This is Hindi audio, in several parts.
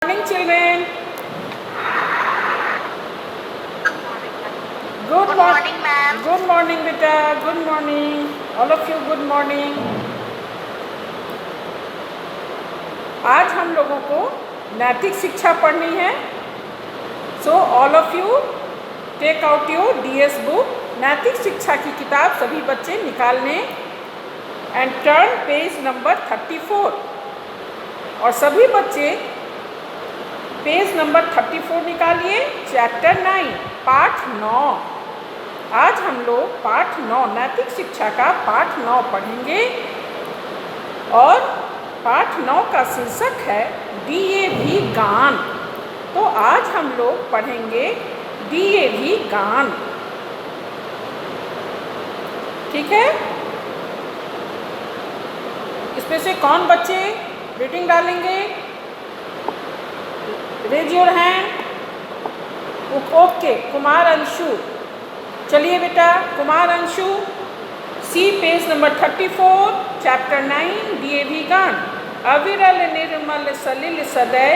Morning, children. Good morning, ma'am. Good morning, beta. Good morning. All of you, good morning. आज हम लोगों को नैतिक शिक्षा पढ़नी है. So all of you take out your DS book. नैतिक शिक्षा की किताब सभी बच्चे निकालने and turn पेज नंबर 34. और सभी बच्चे पेज नंबर 34 निकालिए. चैप्टर 9 पाठ 9. आज हम लोग पाठ 9 नैतिक शिक्षा का पाठ 9 पढ़ेंगे और पाठ 9 का शीर्षक है डीएवी गान. तो आज हम लोग पढ़ेंगे डीएवी गान. ठीक है. इसमें से कौन बच्चे रीडिंग डालेंगे? Raise your hand. Okay, Kumar Anshu. चलिए बेटा, Kumar Anshu. See page number 34 chapter 9 DAV गान. अविरल निर्मल सलिल सदय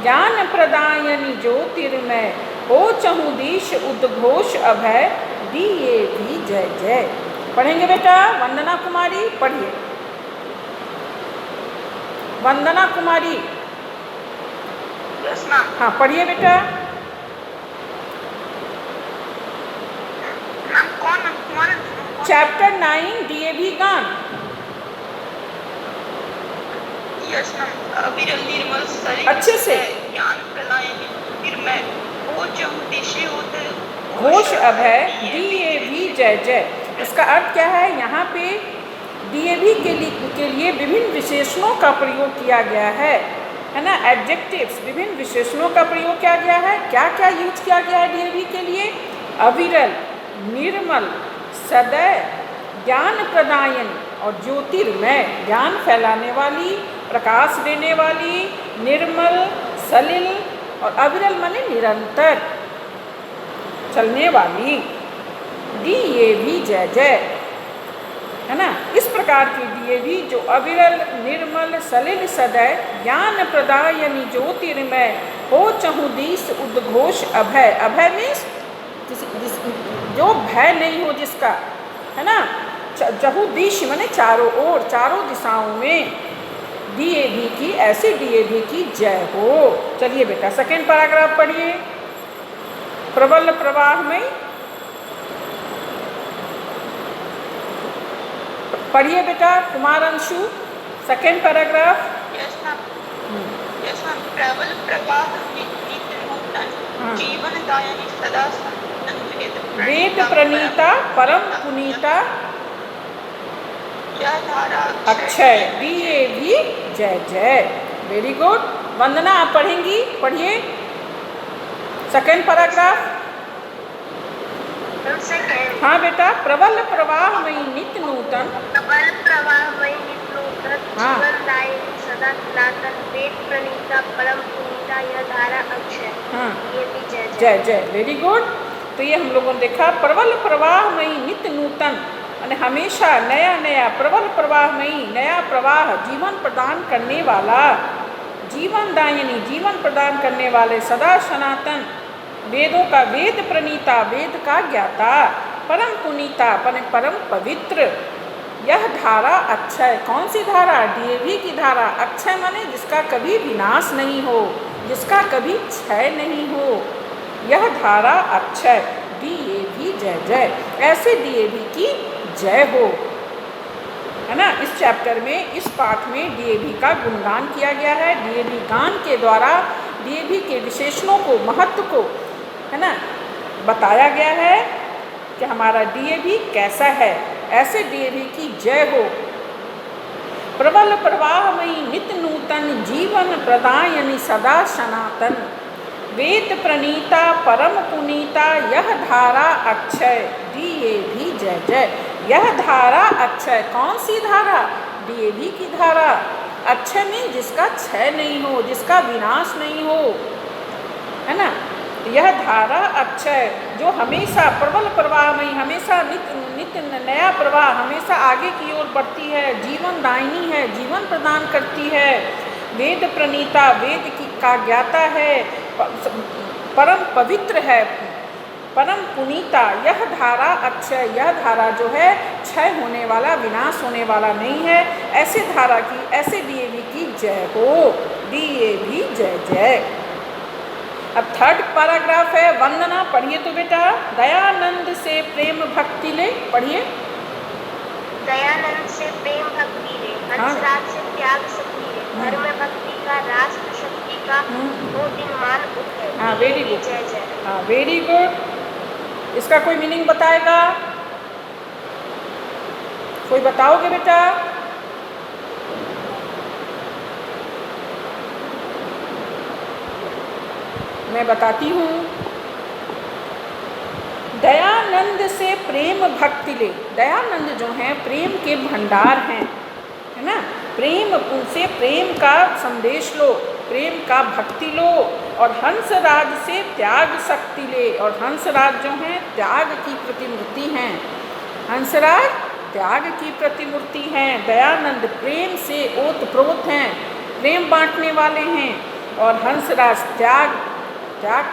ज्ञान प्रदायनि ज्योतिर्मय हो चहुदीश उद्घोष अभय डीएवी जय जय. पढ़ेंगे बेटा. वंदना कुमारी पढ़िए. वंदना कुमारी. Yes ma'am. हाँ पढ़िए बेटा. मैम कौन तुम्हारे चैप्टर 9 डीएवी गान. Yes ma'am. अविरल निर्मल सलिल अच्छे से. ज्ञान प्रदायनि ज्योतिर्मय हो चहुदीश घोष अभय डीएवी जय जय. इसका अर्थ क्या है? यहाँ पे डीएवी के लिए विभिन्न विशेषणों का प्रयोग किया गया है ना. एडजेक्टिव्स, विभिन्न विशेषणों का प्रयोग किया गया है. क्या क्या यूज किया गया है डीएवी के लिए? अविरल, निर्मल, सदैव, ज्ञान प्रदायन और ज्योतिर्मय, ज्ञान फैलाने वाली, प्रकाश देने वाली, निर्मल, सलिल और अविरल माने निरंतर चलने वाली. डीएवी जय जय है ना. इस प्रकार की डीएवी जो अविरल, निर्मल, सलिल, सदैव, ज्ञान प्रदायनि ज्योतिर्मय हो चहुदीश उद्घोष अभय. अभय मीन्स जो भय नहीं हो जिसका, है ना. चहुदीश माने चारों ओर, चारों दिशाओं में डीएवी की, ऐसी डीएवी की जय हो. चलिए बेटा सेकेंड पैराग्राफ पढ़िए. प्रबल प्रवाह में पढ़िए बेटा. Kumar Anshu second paragraph. Yes ma'am. Yes ma'am. प्रबल प्रवाह नित्य नूतन जीवनदायिनी सदा सनातन वेद प्रणीता परम पुनीता यह धारा अक्षय डीएवी जय जय. Very good. वंदना आप पढ़ेंगी. पढ़िए सेकेंड पैराग्राफ. हाँ बेटा. प्रबल प्रवाहमयी नित्य नूतन. प्रबल प्रवाहमयी नित्य नूतन हाँ. जीवनदायिनी सदा सनातन वेद प्रणीता परम पुनीता यह धारा अक्षय. हाँ. ये भी जय जय जय. Very good. तो ये हम लोगों ने देखा प्रबल प्रवाहमयी नित्य नूतन અને हमेशा नया नया, प्रबल प्रवाहमयी नया प्रवाह, जीवन प्रदान करने वाला, जीवनदायिनी जीवन प्रदान करने वाले, सदा सनातन वेदों का वेद प्रणीता वेद का ज्ञाता, परम पुनीता परम पवित्र, यह धारा अक्षय. कौन सी धारा? डीएवी की धारा. अक्षय माने जिसका कभी विनाश नहीं हो, जिसका कभी क्षय नहीं हो. यह धारा अक्षय डीएवी जय जय. ऐसे डीएवी की जय हो, है ना. इस चैप्टर में, इस पाठ में डीएवी का गुणगान किया गया है. डीएवी गान के द्वारा डीएवी के विशेषणों को, महत्व को, है ना, बताया गया है कि हमारा डीएवी कैसा है. ऐसे डीएवी की जय हो. प्रबल प्रवाहमयी नित्य नूतन जीवन प्रदायनि सदा सनातन वेद प्रणीता परम पुनीता यह धारा अक्षय डीएवी जय जय. यह धारा अक्षय. कौन सी धारा? डीएवी की धारा. अक्षय में जिसका क्षय नहीं हो, जिसका विनाश नहीं हो, है ना. यह धारा अक्षय जो हमेशा प्रबल प्रवाह में, हमेशा नित्य नया प्रवाह, हमेशा आगे की ओर बढ़ती है, जीवन दायिनी है, जीवन प्रदान करती है. वेद प्रणीता का ज्ञाता है, परम पवित्र है, परम पुनीता। यह धारा अक्षय, यह धारा जो है क्षय होने वाला, विनाश होने वाला नहीं है। ऐसे धारा की, ऐसे डीएवी की जय हो, डीएवी जय जय। अब थर्ड पैराग्राफ है वंदना, पढ़िए तो बेटा। दयानंद से प्रेम भक्ति ले, पढ़िए। दयानंद से प्रेम भक्ति ले, हंसराज से त्याग शक्ति ले, धर्म भक्ति का, राष्ट्र शक्ति का हो दिनमान उठे। हाँ, वेरी गुड। जय जय। हाँ, वेरी गुड। इसका कोई मीनिंग बताएगा? कोई बताओगे बेटा? मैं बताती हूँ। दयानंद से प्रेम भक्ति ले। दयानंद जो हैं प्रेम के भंडार हैं, है ना। प्रेम, उनसे प्रेम का संदेश लो, प्रेम का भक्ति लो। और हंसराज से त्याग शक्ति ले। और हंसराज जो हैं त्याग की प्रतिमूर्ति हैं। हंसराज त्याग की प्रतिमूर्ति हैं। दयानंद प्रेम से ओतप्रोत हैं, प्रेम बांटने वाले हैं। और हंसराज त्याग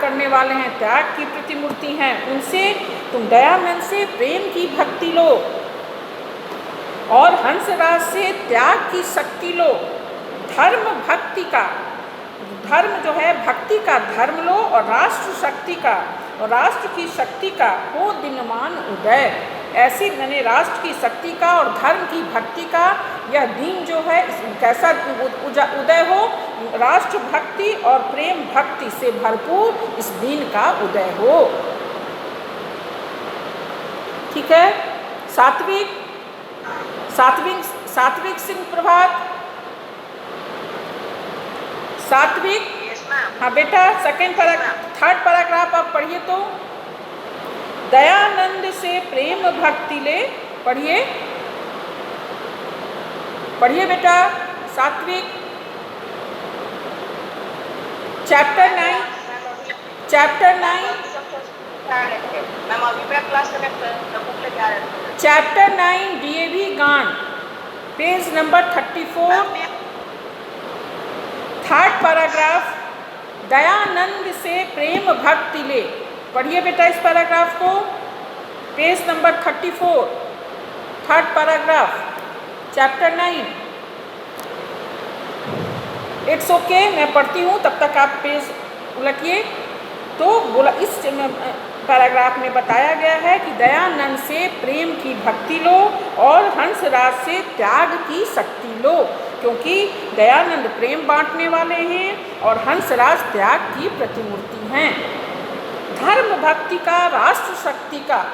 करने वाले हैं, त्याग की प्रतिमूर्ति हैं। उनसे तुम दयानंद से प्रेम की भक्ति लो और हंसराज से त्याग की शक्ति लो। धर्म भक्ति का, धर्म जो है भक्ति का धर्म लो, और राष्ट्र शक्ति का, और राष्ट्र की शक्ति का हो दिनमान उदय। ऐसी मैंने राष्ट्र की शक्ति का और धर्म की भक्ति का यह दिन जो है कैसा उदय हो, राष्ट्र भक्ति और प्रेम भक्ति से भरपूर इस दिन का उदय हो। ठीक है। सात्विक सिंह प्रभात, सात्विक। हाँ बेटा, थर्ड पैराग्राफ आप पढ़िए तो। दयानंद से प्रेम भक्ति ले, पढ़िए, पढ़िए बेटा। सात्विक, चैप्टर 9। चैप्टर 9 डीएवी गान, page number 34, third paragraph. Dayanand से प्रेम भक्ति ले, पढ़िए बेटा इस पैराग्राफ को, page number 34, third paragraph, chapter 9। It's okay, मैं पढ़ती हूँ तब तक आप पेज उलटिए। तो बोला, इस पैराग्राफ में बताया गया है कि दयानंद से प्रेम की भक्ति लो और हंसराज से त्याग की शक्ति लो, क्योंकि दयानंद प्रेम बांटने वाले हैं और हंसराज त्याग की प्रतिमूर्ति हैं। धर्म भक्ति का, राष्ट्र शक्ति का,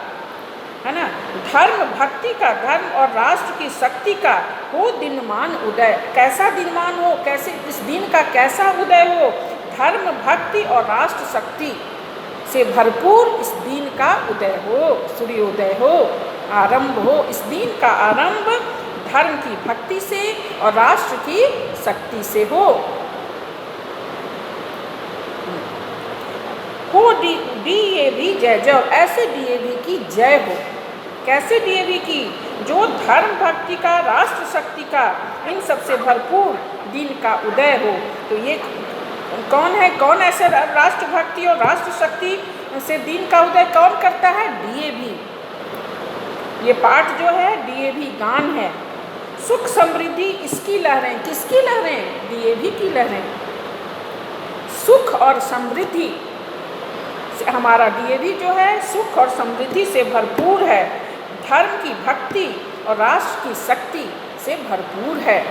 है ना, धर्म भक्ति का, धर्म और राष्ट्र की शक्ति का हो दिनमान उदय। कैसा दिनमान हो, कैसे इस दिन का कैसा उदय हो? धर्म भक्ति और राष्ट्र शक्ति से भरपूर इस दिन का उदय हो, सूर्योदय हो, आरंभ हो। इस दिन का आरंभ धर्म की भक्ति से और राष्ट्र की शक्ति से हो डीएवी जय जय। और ऐसे डीएवी की जय हो। कैसे डीएवी की? जो धर्म भक्ति का, राष्ट्र शक्ति का, इन सबसे भरपूर दिन का उदय हो। तो ये कौन है? कौन ऐसे राष्ट्र भक्ति और राष्ट्र शक्ति से दिन का उदय कौन करता है? डीएवी। ये पाठ जो है डीएवी गान है। सुख समृद्धि इसकी लहरें, किसकी लहरें? डीएवी की लहरें। सुख और समृद्धि से हमारा डीएवी जो है सुख और समृद्धि से भरपूर है। धर्म की भक्ति और राष्ट्र की शक्ति से भरपूर है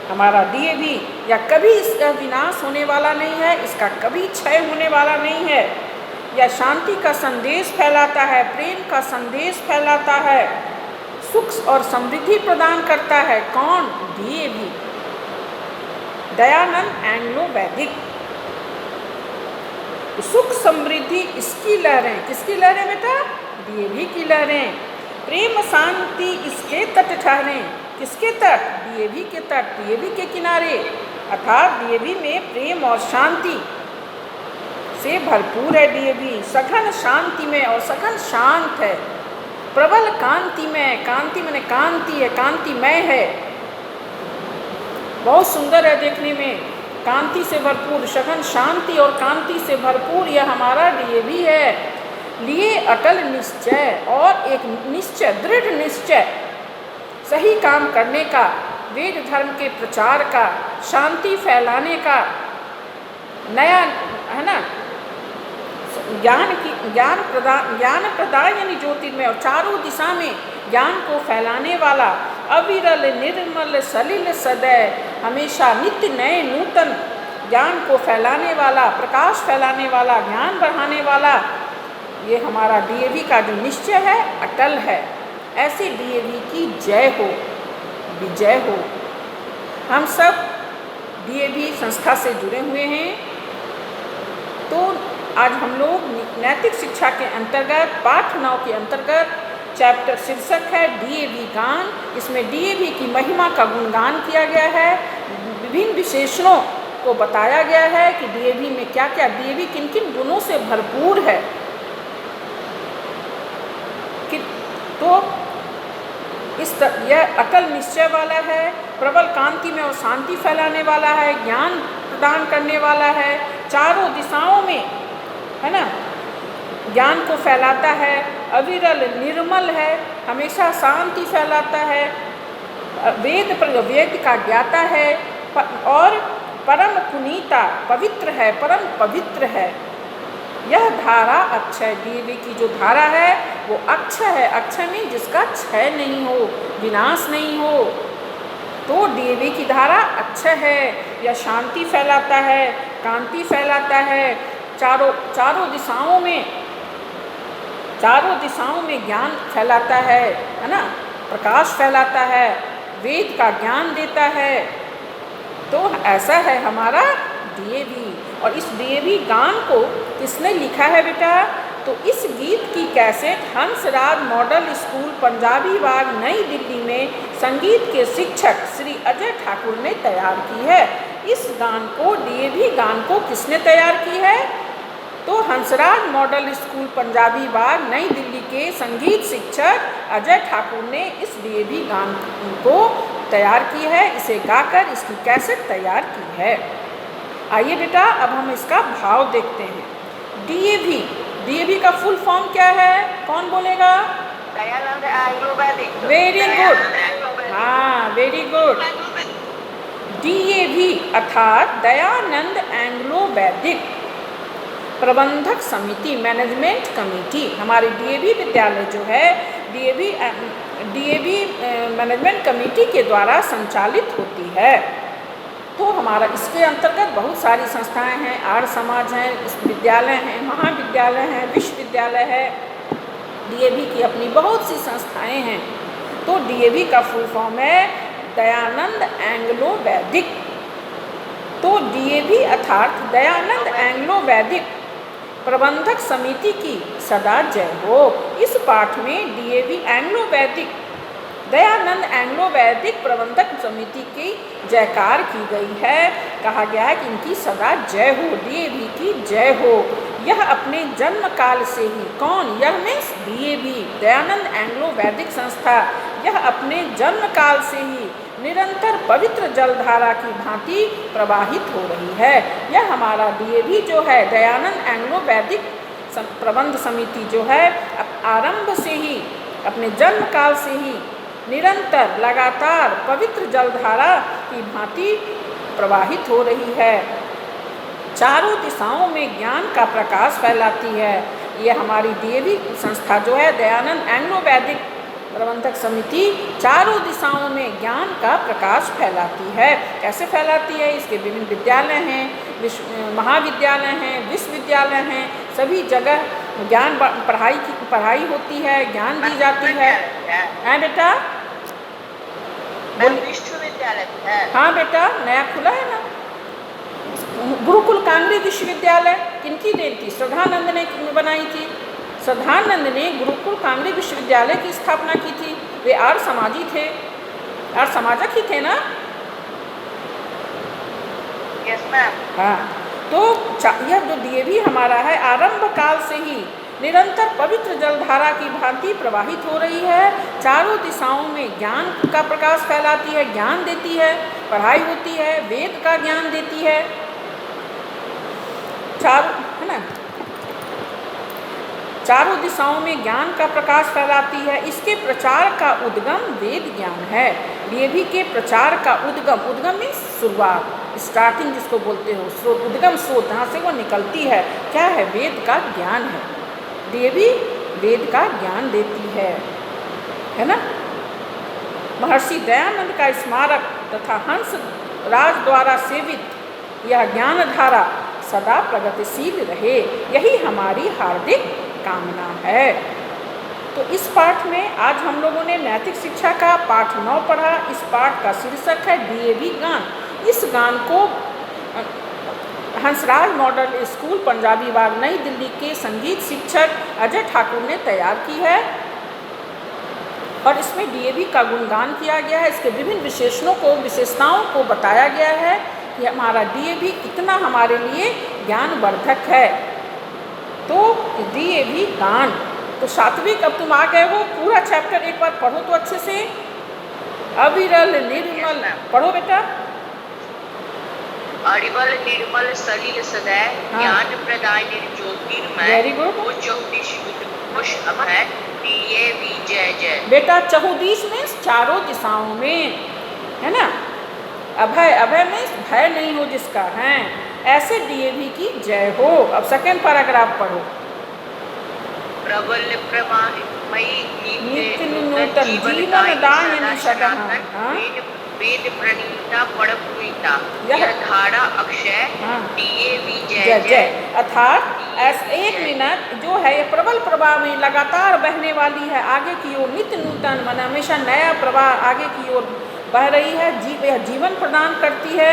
हमारा डीएवी। या कभी इसका विनाश होने वाला नहीं है, इसका कभी क्षय होने वाला नहीं है। यह शांति का संदेश फैलाता है, प्रेम का संदेश फैलाता है, सुख और समृद्धि प्रदान करता है। कौन? डीएवी, दयानंद एंग्लो वैदिक। सुख समृद्धि इसकी लहरें, किसकी लहरें बेटा? डीएवी की लहरें। प्रेम शांति इसके तट ठहरें, किसके तट? डीएवी के तट, डीएवी के किनारे। अर्थात डीएवी में प्रेम और शांति से भरपूर है डीएवी। सघन शांति में, और सघन शांत है। प्रबल कांति में, कांति मैंने कांति है, कांतिमय है, बहुत सुंदर है देखने में। कांति से भरपूर, सघन शांति और कांति से भरपूर यह हमारा डीएवी है। लिए अटल निश्चय और एक निश्चय, दृढ़ निश्चय, सही काम करने का, वेद धर्म के प्रचार का, शांति फैलाने का, नया है ना, ज्ञान प्रदायनी ज्योतिर्मय और चारों दिशा में ज्ञान को फैलाने वाला, अविरल निर्मल सलिल सदैव, हमेशा नित्य नए नूतन ज्ञान को फैलाने वाला, प्रकाश फैलाने वाला, ज्ञान बढ़ाने वाला, ये हमारा डीएवी का जो निश्चय है अटल है। ऐसे डीएवी की जय हो, विजय हो। हम सब डीएवी संस्था से जुड़े हुए हैं। तो आज हम लोग नैतिक शिक्षा के अंतर्गत पाठ 9 के अंतर्गत चैप्टर शीर्षक है डीएवी गान। इसमें डीएवी की महिमा का गुणगान किया गया है, विभिन्न विशेषणों को बताया गया है कि डीएवी में क्या क्या, डीएवी किन किन गुणों से भरपूर है। तो यह अटल निश्चय वाला है, प्रबल कांति में और शांति फैलाने वाला है, ज्ञान प्रदान करने वाला है, चारों दिशाओं में है ना ज्ञान को फैलाता है, अविरल निर्मल है, हमेशा शांति फैलाता है, वेद का ज्ञाता है और परम पुनीता, पवित्र है, परम पवित्र है। यह धारा अक्षय, डीएवी की जो धारा है वो अक्षय है, अक्षय में जिसका क्षय नहीं हो, विनाश नहीं हो। तो डीएवी की धारा अक्षय है, यह शांति फैलाता है, कांति फैलाता है, चारों दिशाओं में ज्ञान फैलाता है ना, प्रकाश फैलाता है, वेद का ज्ञान देता है। तो ऐसा है हमारा डीएवी। और इस डीएवी गान को किसने लिखा है बेटा? तो इस गीत की cassette Hansraj model school Punjabi Bagh Nai Delhi में संगीत के शिक्षक श्री अजय ठाकुर ने तैयार की है। इस गान को, डीएवी गान को किसने तैयार की है? तो हंसराज मॉडल स्कूल पंजाबी बाग नई दिल्ली के संगीत शिक्षक अजय ठाकुर ने इस डीएवी गान को तैयार की है, इसे गाकर इसकी कैसेट तैयार की है। आइए बेटा अब हम इसका भाव देखते हैं। डीएवी, डीएवी का फुल फॉर्म क्या है? कौन बोलेगा? दयानंद एंग्लो वैदिक। वेरी गुड, हाँ वेरी गुड। डीएवी अर्थात दयानंद एंग्लो वैदिक प्रबंधक समिति, मैनेजमेंट कमेटी, हमारी डीएवी विद्यालय जो है डीएवी मैनेजमेंट कमेटी के द्वारा संचालित होती है। तो हमारा इसके अंतर्गत बहुत सारी संस्थाएं हैं, आर्य समाज हैं, विद्यालय हैं, महाविद्यालय हैं, विश्वविद्यालय है, डीएवी की अपनी बहुत सी संस्थाएं हैं। तो डीएवी का फुल फॉर्म है दयानंद एंग्लो वैदिक। तो डीएवी अर्थात दयानंद एंग्लो वैदिक प्रबंधक समिति की सदा जय हो। इस पाठ में डीएवी एंग्लो वैदिक, दयानंद एंग्लो वैदिक प्रबंधक समिति की जयकार की गई है। कहा गया है कि इनकी सदा जय हो, डीएवी की जय हो। यह अपने जन्म काल से ही, कौन? यह मीन्स डीएवी, दयानंद एंग्लो वैदिक संस्था, यह अपने जन्म काल से ही निरंतर पवित्र जलधारा की भांति प्रवाहित हो रही है। यह हमारा डीएवी जो है दयानंद एंग्लो वैदिक प्रबंध समिति जो है आरंभ से ही, अपने जन्म काल से ही निरंतर लगातार पवित्र जलधारा की भांति प्रवाहित हो रही है, चारों दिशाओं में ज्ञान का प्रकाश फैलाती है। ये हमारी डीएवी संस्था जो है दयानंद एंग्लो वैदिक प्रबंधक समिति चारों दिशाओं में ज्ञान का प्रकाश फैलाती है। कैसे फैलाती है? इसके विभिन्न विद्यालय हैं, महाविद्यालय हैं, विश्वविद्यालय हैं, सभी जगह ज्ञान पढ़ाई होती है, ज्ञान दी जाती है। हैं बेटा? विश्वविद्यालय है। हाँ बेटा, नया खुला है ना गुरुकुल कांगड़ी विश्वविद्यालय। किनकी देन थी? श्रद्धानंद ने बनाई थी। श्रद्धानंद ने गुरुकुल कांगड़ी विश्वविद्यालय की स्थापना की थी। वे आर्य समाजी थे, आर्य समाजक ही थे ना? Yes ma'am. हाँ, तो यह जो डीएवी हमारा है आरंभ काल से ही निरंतर पवित्र जलधारा की भांति प्रवाहित हो रही है, चारों दिशाओं में ज्ञान का प्रकाश फैलाती है, ज्ञान देती है। पढ़ाई होती है, वेद का ज्ञान देती है, है ना, चारों दिशाओं में ज्ञान का प्रकाश फैलाती है। इसके प्रचार का उद्गम वेद ज्ञान है। डीएवी के प्रचार का उद्गम, उद्गम मीन्स शुरुआत, स्टार्टिंग जिसको बोलते हो, स्रोत, उद्गम स्रोत, जहाँ से वो निकलती है, क्या है, वेद का ज्ञान है। डीएवी वेद का ज्ञान देती है ना। महर्षि दयानंद का स्मारक तथा हंस राज द्वारा सेवित यह ज्ञान धारा सदा प्रगतिशील रहे, यही हमारी हार्दिक कामना है। तो इस पाठ में आज हम लोगों ने नैतिक शिक्षा का पाठ 9 पढ़ा। इस पाठ का शीर्षक है डीएवी गान। इस गान को हंसराज मॉडल स्कूल पंजाबी बाग नई दिल्ली के संगीत शिक्षक अजय ठाकुर ने तैयार की है और इसमें डीएवी का गुणगान किया गया है। इसके विभिन्न विशेषताओं को बताया गया है कि हमारा डीएवी कितना हमारे लिए ज्ञानवर्धक है। तो डीएवी गान, तो सात्विक, अब तुम आ गए हो, पूरा चैप्टर एक बार पढ़ो तो अच्छे से। अविरल निर्मल, पढ़ो बेटा। अरिवल निर्मल सलिल सदैव, ज्ञान प्रदाय निर्ज्योतिर्मय, वेरी गुड। वो चौदिश खुश अभय, डीएवी जय जय। बेटा चहुदिश में चारों दिशाओं में, है ना। अभय, अभय में भय नहीं हो जिसका है, ऐसे डीएवी की जय हो। अब सेकंड पैराग्राफ पढ़ो। प्रबल प्रवाहमयी नित्य नूतन जीवन दायिनी सदा, वेद प्रणीता पड़पुनीता, यह धारा अक्षय, डीएवी जय जय। अर्थात एक मिनट जो है ये प्रबल प्रवाह में लगातार बहने वाली है, आगे की ओर, नित्य नूतन मन हमेशा नया प्रवाह आगे की ओर बह रही है। यह जीवन प्रदान करती है,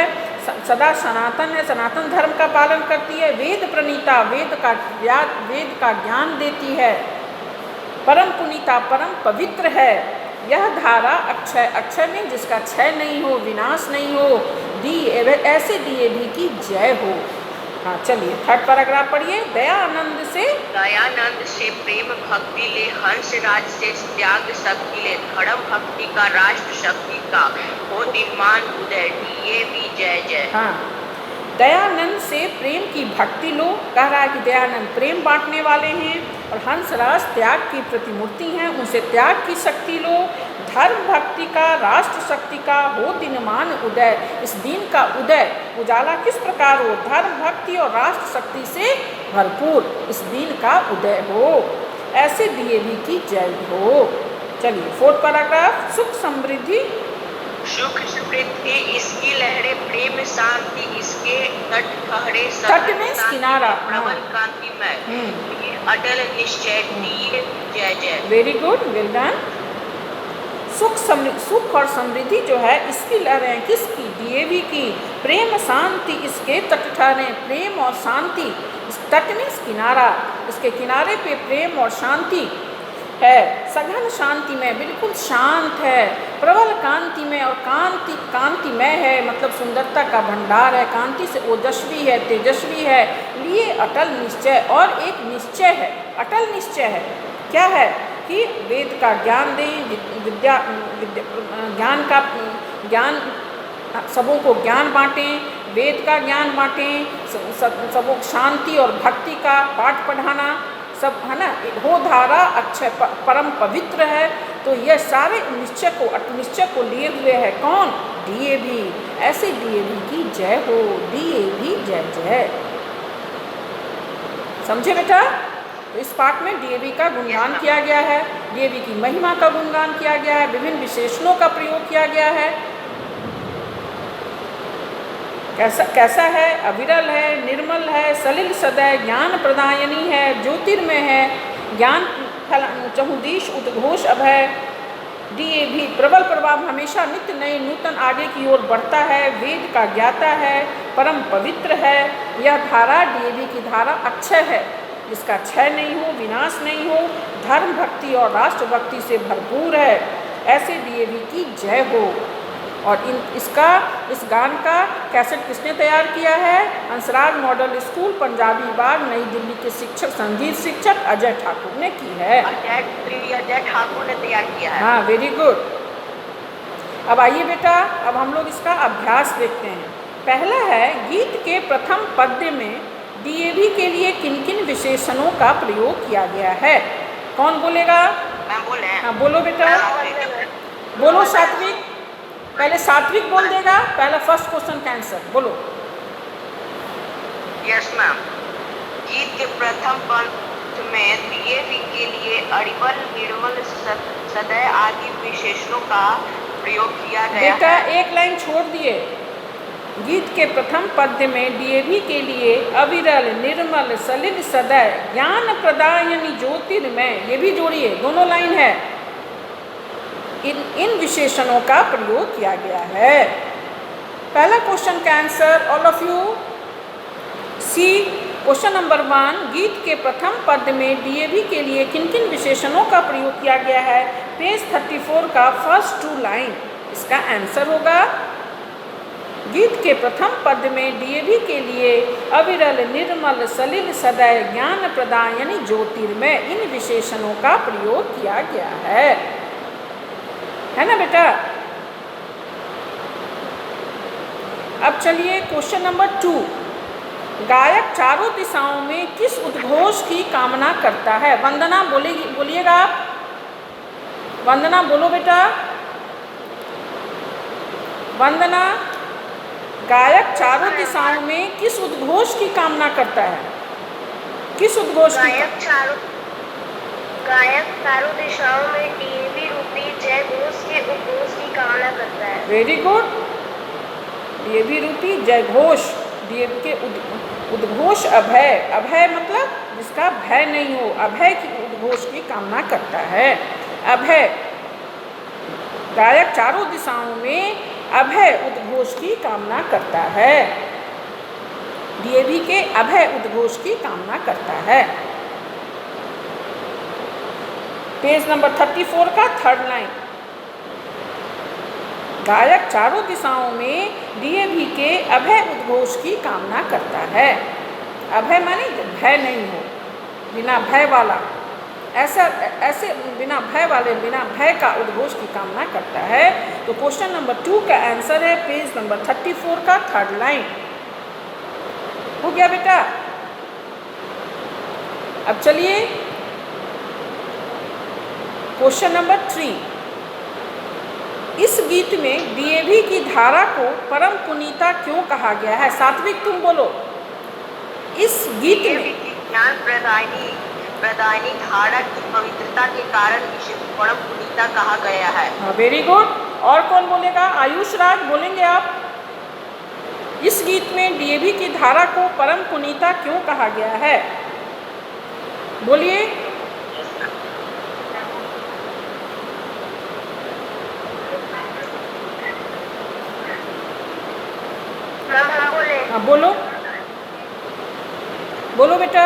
सदा सनातन है, सनातन धर्म का पालन करती है। वेद प्रणीता, वेद का ज्ञान देती है। परम पुनीता, परम पवित्र है। यह धारा अक्षय, अक्षय में जिसका क्षय नहीं हो, विनाश नहीं हो, ऐसे डीएवी की जय हो। हाँ चलिए थर्ड पैराग्राफ पढ़िए। दयानंद से प्रेम भक्ति ले, हंस राज से त्याग शक्ति ले, धर्म भक्ति का राष्ट्र शक्ति का हो दिनमान उदय, डीएवी जय जय। हाँ, दयानंद से प्रेम की भक्ति लो, कह रहा है कि दयानंद प्रेम बांटने वाले हैं और हंसराज त्याग की प्रतिमूर्ति हैं, उनसे त्याग की शक्ति लो। धर्म भक्ति का, राष्ट्र शक्ति का हो दिनमान उदय, इस दिन का उदय, उजाला किस प्रकार हो, धर्म भक्ति और राष्ट्र शक्ति से भरपूर इस दिन का उदय हो, ऐसे डीएवी की जय हो। चलिए फोर्थ पैराग्राफ। सुख समृद्धि, सुख समृद्धि इसकी लहरें, प्रेम शांति इसके तट ठहरे, तट में किनारा, प्रबल कांतिमय, अटल निश्चय, डीएवी जय जय। Very good, well done. सुख और समृद्धि जो है इसकी लहरें किसकी, डीएवी की। प्रेम शांति इसके तट ठहरे, प्रेम और शांति, इस तट में किनारा, इसके किनारे पे प्रेम और शांति है। सघन शांति में, बिल्कुल शांत है। प्रबल कांति में, और कांतिमय है, मतलब सुंदरता का भंडार है, कांति से ओजस्वी है, तेजस्वी है। लिए अटल निश्चय, और एक निश्चय है, अटल निश्चय है। क्या है कि वेद का ज्ञान दें, ज्ञान सबों को ज्ञान बांटें, वेद का ज्ञान बांटें, सबों शांति और भक्ति का पाठ पढ़ाना, सब है ना। हो धारा अक्षय परम पवित्र है। तो यह सारे निश्चय को लिए हुए है कौन, डीएवी। ऐसे डीएवी की जय हो, डीएवी जय जय। समझे बेटा। तो इस पाठ में डीएवी का गुणगान किया गया है, डीएवी की महिमा का गुणगान किया गया है, विभिन्न विशेषणों का प्रयोग किया गया है। कैसा है, अविरल है, निर्मल है, सलिल सदैव, ज्ञान प्रदायनी है, ज्योतिर्मय है, ज्ञान चहुदिश उद्घोष अभय। डीएवी प्रबल प्रभाव हमेशा नित्य नए नूतन आगे की ओर बढ़ता है, वेद का ज्ञाता है, परम पवित्र है। यह धारा डीएवी की धारा अक्षय है, जिसका क्षय नहीं हो, विनाश नहीं हो, धर्म भक्ति और राष्ट्र भक्ति से भरपूर है। ऐसे डीएवी की जय हो। और इस गान का कैसेट किसने तैयार किया है, हंसराज मॉडल स्कूल पंजाबी बाग नई दिल्ली के संगीत शिक्षक अजय ठाकुर ने की है। अजय ठाकुर ने तैयार किया है। हाँ वेरी गुड। अब आइए बेटा, अब हम लोग इसका अभ्यास देखते हैं। पहला है, गीत के प्रथम पद्य में डीएवी के लिए किन किन विशेषणों का प्रयोग किया गया है? कौन बोलेगा? मैम बोले? हाँ बोलो बेटा, बोलो सात्विक। पहले सात्विक बोल देगा, पहला फर्स्ट क्वेश्चन का आंसर बोलो। Yes ma'am. गीत के प्रथम पंक्ति में डीएवी के लिए अरिबल, निर्मल, सदय आदि विशेषणों का प्रयोग किया गया बेटा है। एक लाइन छोड़ दिए। गीत के प्रथम पद्य में डीएवी के लिए अविरल, निर्मल, सलिल, सदय, ज्ञान प्रदायनी, ज्योतिर्मय, ये भी जोड़िए, दोनों लाइन है। इन विशेषणों का प्रयोग किया गया है। पहला क्वेश्चन का answer all of you see. Question number 1, गीत के प्रथम पद्य में डीएवी के लिए किन किन विशेषणों का प्रयोग किया गया है? पेज 34 का फर्स्ट 2 लाइन इसका आंसर होगा। गीत के प्रथम पद्य में डीएवी के लिए अविरल, निर्मल, सलिल, सदय, ज्ञान प्रदायनी, ज्योतिर्मय, इन विशेषणों का प्रयोग किया गया है ना बेटा? अब चलिए क्वेश्चन नंबर 2, गायक चारों दिशाओं में किस उद्घोष की कामना करता है? वंदना बोलिएगा आप। वंदना बोलो बेटा। वंदना, गायक चारों दिशाओं में किस उद्घोष की कामना करता है? किस उद्घोष की? गायक चारों दिशाओं में डीएवी रूपी जय घोष के उद्घोष की कामना करता है। Very good. डीएवी रूपी जय घोष, डीएवी के उद्घोष अभय, अभय मतलब जिसका भय नहीं हो, अभय की उद्घोष की कामना करता है। अभय, गायक चारों दिशाओं में अभय उद्घोष की कामना करता है। डीएवी के अभय उद्घोष की कामना करता है। पेज नंबर 34 का थर्ड लाइन, गायक चारों दिशाओं में डीएवी के अभय उद्घोष की कामना करता है। अभय माने भय नहीं हो, बिना भय वाला, ऐसे बिना भय वाले, बिना भय का उद्घोष की कामना करता है। तो क्वेश्चन नंबर 2 का आंसर है पेज नंबर 34 का थर्ड लाइन। हो गया बेटा? अब चलिए क्वेश्चन नंबर 3, इस गीत में डीएवी की धारा को परम पुनीता क्यों कहा गया है? सात्विक तुम बोलो। इस गीत में ज्ञान प्रदायनी धारा की पवित्रता के कारण इसे परम पुनीता कहा गया है। हाँ वेरी गुड। और कौन बोलेगा? आयुष राज बोलेंगे आप। इस गीत में डीएवी की धारा को परम पुनीता क्यों कहा गया है? बोलिए। हाँ बोलो, बोलो बेटा।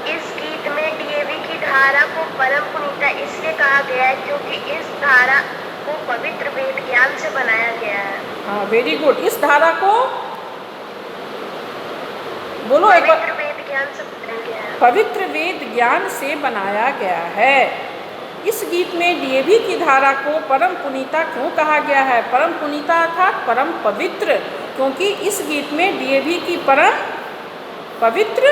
इस गीत में डीएवी की धारा को परम पुनीता इसलिए कहा गया है क्योंकि इस धारा को पवित्र वेद ज्ञान से बनाया गया है। हाँ वेरी गुड। इस धारा को बोलो एक बार। पवित्र वेद ज्ञान से बनाया गया है। पवित्र वेद ज्ञान से बनाया गया है। इस गीत में डीएवी की धारा को परम पुनीता क्यों कहा गया है? परम पुनीता अर्थात परम पवित्र, क्योंकि इस गीत में डीएवी की परम पवित्र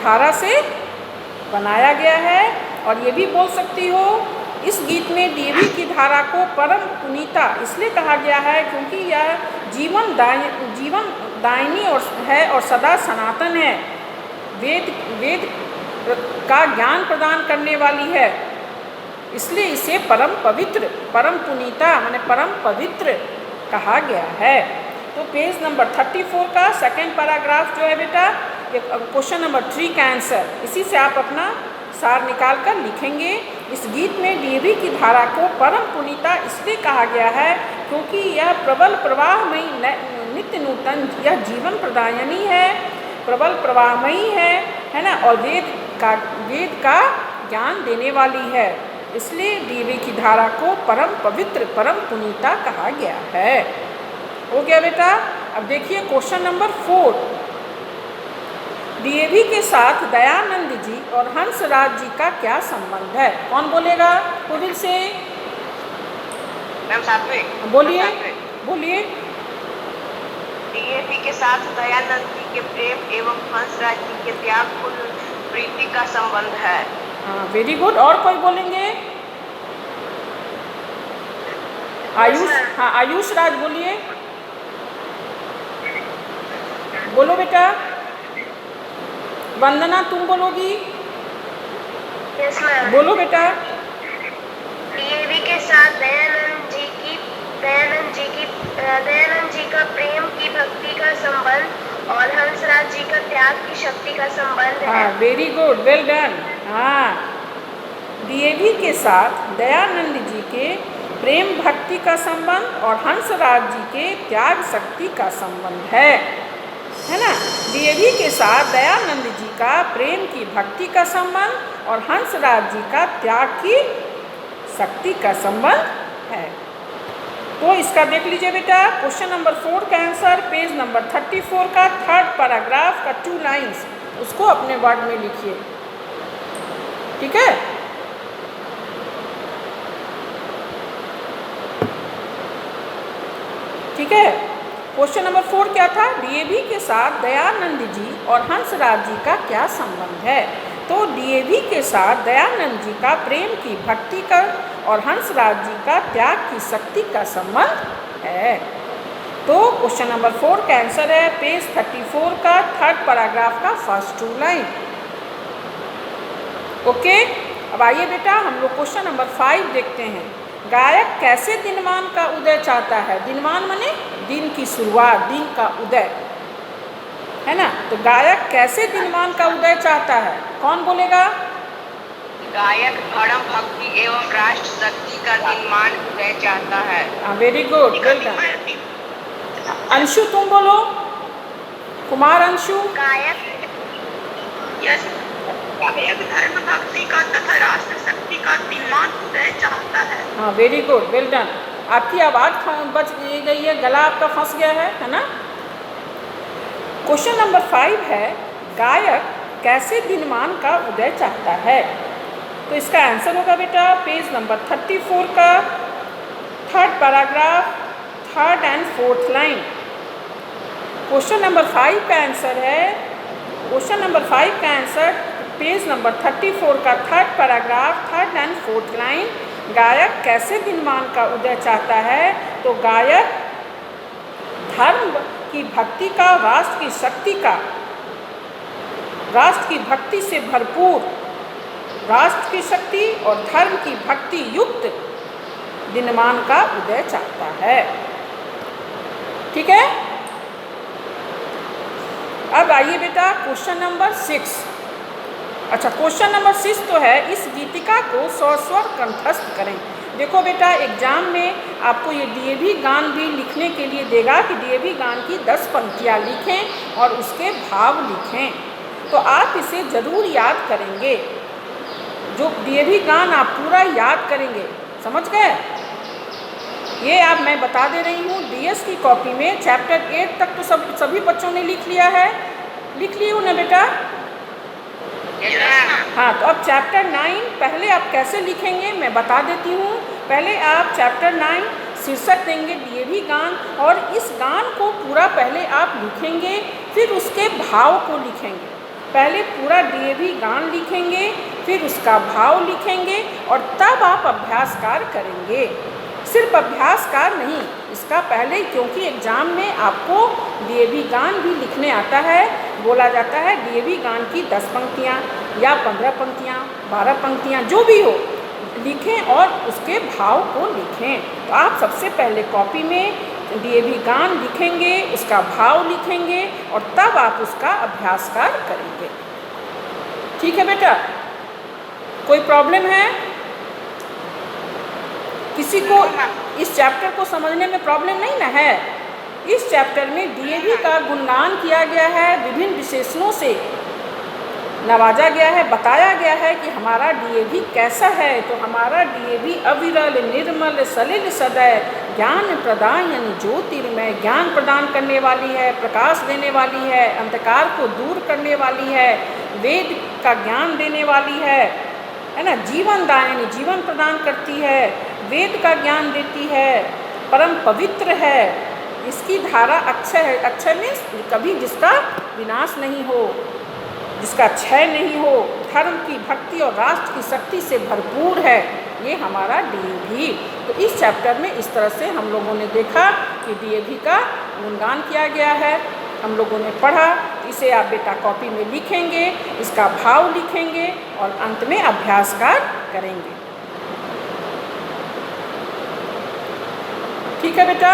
धारा से बनाया गया है। और ये भी बोल सकती हो, इस गीत में डीएवी की धारा को परम पुनीता इसलिए कहा गया है क्योंकि यह जीवन दायिनी और है और सदा सनातन है। वेद का ज्ञान प्रदान करने वाली है, इसलिए इसे परम पवित्र, परम पुनीता माने परम पवित्र कहा गया है। तो पेज नंबर 34 का सेकेंड पैराग्राफ जो है बेटा, ये क्वेश्चन नंबर 3 का आंसर, इसी से आप अपना सार निकाल कर लिखेंगे। इस गीत में डीएवी की धारा को परम पुनीता इसलिए कहा गया है क्योंकि यह प्रबल प्रवाहमयी, नित्य नूतन, यह जीवन प्रदायनी है, प्रबल प्रवाहमयी है ना, और वेद का ज्ञान देने वाली है। इसलिए डीएवी की धारा को परम पवित्र, परम पुनीता कहा गया है। हो गया बेटा? अब देखिए क्वेश्चन नंबर 4, डीएवी के साथ दयानंद जी और हंसराज जी का क्या संबंध है? कौन बोलेगा खुद से? मैम साथ में बोलिए साथ में। बोलिए। डीएवी के साथ दयानंद जी के प्रेम एवं हंसराज जी के त्यागपूर्ण प्रीति का संबंध है। हाँ, वेरी गुड। और कोई बोलेंगे? आयुष, हाँ आयुष राज बोलिए, बोलो बेटा। वंदना तुम बोलोगी? Yes ma'am. बोलो बेटा। डीएवी के साथ दयानंद जी का प्रेम की भक्ति का संबंध और हंसराज जी का त्याग की शक्ति का संबंध है। हाँ, वेरी गुड, वेल डन। हाँ, डीएवी के साथ दयानंद जी के प्रेम भक्ति का संबंध और हंसराज जी के त्याग शक्ति का संबंध है ना? डीएवी के साथ दयानंद जी का प्रेम की भक्ति का संबंध और हंसराज जी का त्याग की शक्ति का संबंध है। तो इसका देख लीजिए बेटा, क्वेश्चन नंबर 4 का आंसर पेज नंबर 34 का 3rd पैराग्राफ का 2 लाइन्स, उसको अपने वर्ड में लिखिए। ठीक है? ठीक है। क्वेश्चन नंबर 4 क्या था? डीएवी के साथ दयानंद जी और हंसराज जी का क्या संबंध है? तो डीएवी के साथ दयानंद जी का प्रेम की भक्ति का और हंसराज जी का त्याग की शक्ति का संबंध है। तो क्वेश्चन नंबर 4 का आंसर है पेज 34 का 3rd पैराग्राफ का फर्स्ट 2 लाइन। ओके, अब आइए बेटा हम लोग क्वेश्चन नंबर 5 देखते हैं। गायक कैसे दिनमान का उदय चाहता है? दिनमान माने दिन की शुरुआत, दिन का उदय, है ना? तो गायक कैसे दिनमान का उदय चाहता है? कौन बोलेगा? गायक धर्म भक्ति एवं राष्ट्र शक्ति का दिनमान उदय चाहता है। Very good, well done. Anshu तुम बोलो, कुमार अंशु। गायक धर्म भक्ति का तथा राष्ट्र शक्ति का दिनमान उदय चाहता है। हाँ, वेरी गुड, वेल डन। आपकी आवाज़ बच गई है, गला आपका फंस गया है ना? क्वेश्चन नंबर 5 है गायक कैसे दिनमान का उदय चाहता है? तो इसका आंसर होगा बेटा पेज नंबर 34 का 3rd paragraph 3rd and 4th line. Question number 5 का आंसर है, क्वेश्चन नंबर 5 का आंसर पेज नंबर 34 का 3rd paragraph 3rd and 4th line. गायक कैसे दिनमान का उदय चाहता है? तो गायक धर्म की भक्ति का, राष्ट्र की शक्ति का, राष्ट्र की भक्ति से भरपूर, राष्ट्र की शक्ति और धर्म की भक्ति युक्त दिनमान का उदय चाहता है। ठीक है? अब आइए बेटा क्वेश्चन नंबर 6। अच्छा, क्वेश्चन नंबर 6 तो है इस गीतिका को सस्वर कंठस्थ करें। देखो बेटा, एग्जाम में आपको ये डीएवी गान भी लिखने के लिए देगा कि डीएवी गान की 10 पंक्तियाँ लिखें और उसके भाव लिखें। तो आप इसे ज़रूर याद करेंगे। जो डीएवी गान आप पूरा याद करेंगे, समझ गए? ये आप मैं बता दे रही हूँ, डीएस की कॉपी में चैप्टर 8 तक तो सभी बच्चों ने लिख लिया है। लिख लिए हो ना बेटा? हाँ, तो अब चैप्टर 9 पहले आप कैसे लिखेंगे मैं बता देती हूँ। पहले आप चैप्टर 9 शीर्षक देंगे डीएवी गान, और इस गान को पूरा पहले आप लिखेंगे, फिर उसके भाव को लिखेंगे। पहले पूरा डीएवी गान लिखेंगे, फिर उसका भाव लिखेंगे, और तब आप अभ्यासकार करेंगे। सिर्फ अभ्यासकार नहीं, इसका पहले, क्योंकि एग्जाम में आपको डीएवी गान भी लिखने आता है। बोला जाता है डीएवी गान की 10 पंक्तियाँ या 15 पंक्तियाँ, 12 पंक्तियाँ, जो भी हो लिखें और उसके भाव को लिखें। तो आप सबसे पहले कॉपी में डीएवी गान लिखेंगे, उसका भाव लिखेंगे, और तब आप उसका अभ्यासकार करेंगे। ठीक है बेटा? कोई प्रॉब्लम है? किसी को इस चैप्टर को समझने में प्रॉब्लम नहीं ना है? इस चैप्टर में डीएवी का गुणगान किया गया है, विभिन्न विशेषणों से नवाजा गया है, बताया गया है कि हमारा डीएवी कैसा है। तो हमारा डीएवी अविरल, निर्मल, सलिल, सदैव, ज्ञान प्रदायनि ज्योतिर्मय, ज्ञान प्रदान करने वाली है, प्रकाश देने वाली है, अंधकार को दूर करने वाली है, वेद का ज्ञान देने वाली है ना। जीवन दायिनी, जीवन प्रदान करती है, वेद का ज्ञान देती है, परम पवित्र है, इसकी धारा अक्षय है। अक्षय में कभी जिसका विनाश नहीं हो, जिसका क्षय नहीं हो, धर्म की, भक्ति और राष्ट्र की शक्ति से भरपूर है, ये हमारा डीएवी। तो इस चैप्टर में इस तरह से हम लोगों ने देखा कि डीएवी का गुणगान किया गया है, हम लोगों ने पढ़ा। इसे आप बेटा कॉपी में लिखेंगे, इसका भाव लिखेंगे और अंत में अभ्यास करेंगे। ठीक है बेटा।